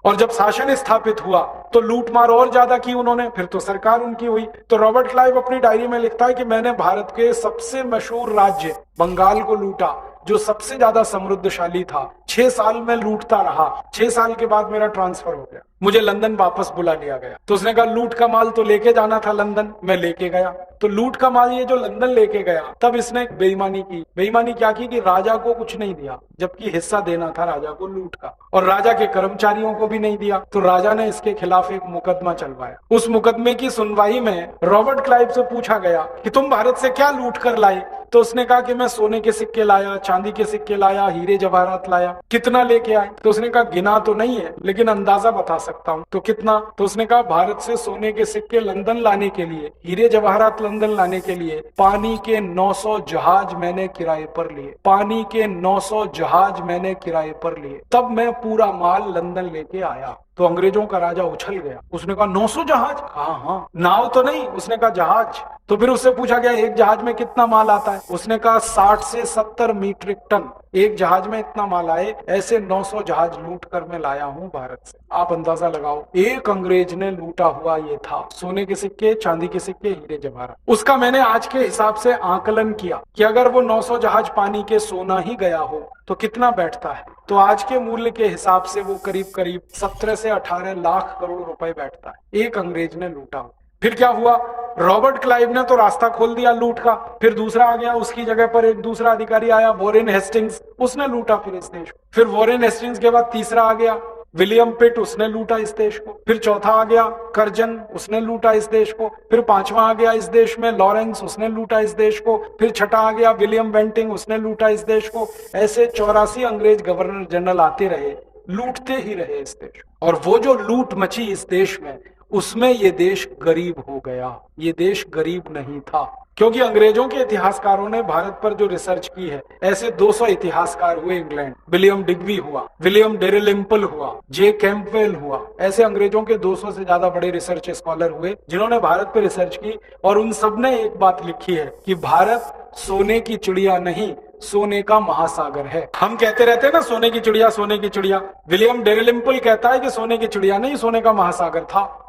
और जब शासन स्थापित हुआ तो लूटमार और ज्यादा की उन्होंने, फिर तो सरकार उनकी हुई। तो रॉबर्ट क्लाइव अपनी डायरी में लिखता है कि मैंने भारत के सबसे मशहूर राज्य बंगाल को लूटा, जो सबसे ज्यादा समृद्धशाली था। 6 साल में लूटता रहा। 6 साल के बाद मेरा ट्रांसफर हो गया, मुझे लंदन वापस बुला लिया गया। तो उसने कहा लूट का माल तो लेके जाना था लंदन, मैं लेके गया। तो लूट का माल ये जो लंदन लेके गया, तब इसने एक बेईमानी की। बेईमानी क्या की कि राजा को कुछ नहीं दिया, जबकि हिस्सा देना था राजा को लूट का, और राजा के कर्मचारियों को भी नहीं दिया। तो राजा ने इसके खिलाफ एक मुकदमा चलवाया। उस मुकदमे की सुनवाई में रॉबर्ट क्लाइव से पूछा गया कि तुम भारत से क्या लूट कर लाए? तो उसने कहा कि मैं सोने के सिक्के लाया, चांदी के सिक्के लाया, हीरे जवाहरात लाया। कितना लेके आए? तो उसने कहा गिना तो नहीं है, लेकिन अंदाजा बता सकता हूँ। तो कितना? तो उसने कहा भारत से सोने के सिक्के लंदन लाने के लिए, हीरे जवाहरात लंदन लाने के लिए पानी के 900 जहाज मैंने किराए पर लिए। पानी के 900 जहाज मैंने किराए पर लिए, तब मैं पूरा माल लंदन लेके आया। तो अंग्रेजों का राजा उछल गया। उसने कहा 900 जहाज? हाँ, नाव तो नहीं। उसने कहा जहाज। तो फिर उससे पूछा गया एक जहाज में कितना माल आता है? उसने कहा 60 से 70 मीट्रिक टन एक जहाज में इतना माल आए। ऐसे 900 जहाज लूट कर मैं लाया हूं भारत से। आप अंदाजा लगाओ, एक अंग्रेज ने लूटा हुआ ये था सोने के सिक्के, चांदी के सिक्के, हीरे जवाहरात। उसका मैंने आज के हिसाब से आकलन किया कि अगर वो 900 जहाज पानी के सोना ही गया हो तो कितना बैठता है। तो आज के मूल्य के हिसाब से वो करीब करीब 17 से 18 लाख करोड़ रुपए बैठता है, एक अंग्रेज ने लूटा। फिर क्या हुआ? रॉबर्ट क्लाइव ने तो रास्ता खोल दिया लूट का। फिर दूसरा आ गया, उसकी जगह पर एक दूसरा अधिकारी आया, वॉरेन हेस्टिंग्स, उसने लूटा फिर इस देश को। फिर वॉरेन हेस्टिंग्स के बाद तीसरा आ गया विलियम पिट, उसने लूटा इस देश को। फिर चौथा आ गया कर्जन, उसने लूटा इस देश को। फिर पांचवा आ गया इस देश में लॉरेंस, उसने लूटा इस देश को। फिर छठा आ गया विलियम बेंटिंग, उसने लूटा इस देश को। ऐसे 84 अंग्रेज गवर्नर जनरल आते रहे, लूटते ही रहे इस देश को। और वो जो लूट मची इस देश में, उसमें ये देश गरीब हो गया। ये देश गरीब नहीं था, क्योंकि अंग्रेजों के इतिहासकारों ने भारत पर जो रिसर्च की है, ऐसे 200 इतिहासकार हुए इंग्लैंड। विलियम डिग्बी हुआ, विलियम डेरिलिम्पल हुआ, जे कैंपवेल हुआ। ऐसे अंग्रेजों के 200 से ज्यादा बड़े रिसर्च स्कॉलर हुए जिन्होंने भारत पर रिसर्च की, और उन सब ने एक बात लिखी है कि भारत सोने की चिड़िया नहीं, सोने का महासागर है। हम कहते रहते हैं ना सोने की चिड़िया, सोने की चिड़िया। विलियम डेरिलिम्पल कहता है कि सोने की चिड़िया नहीं, सोने का महासागर था।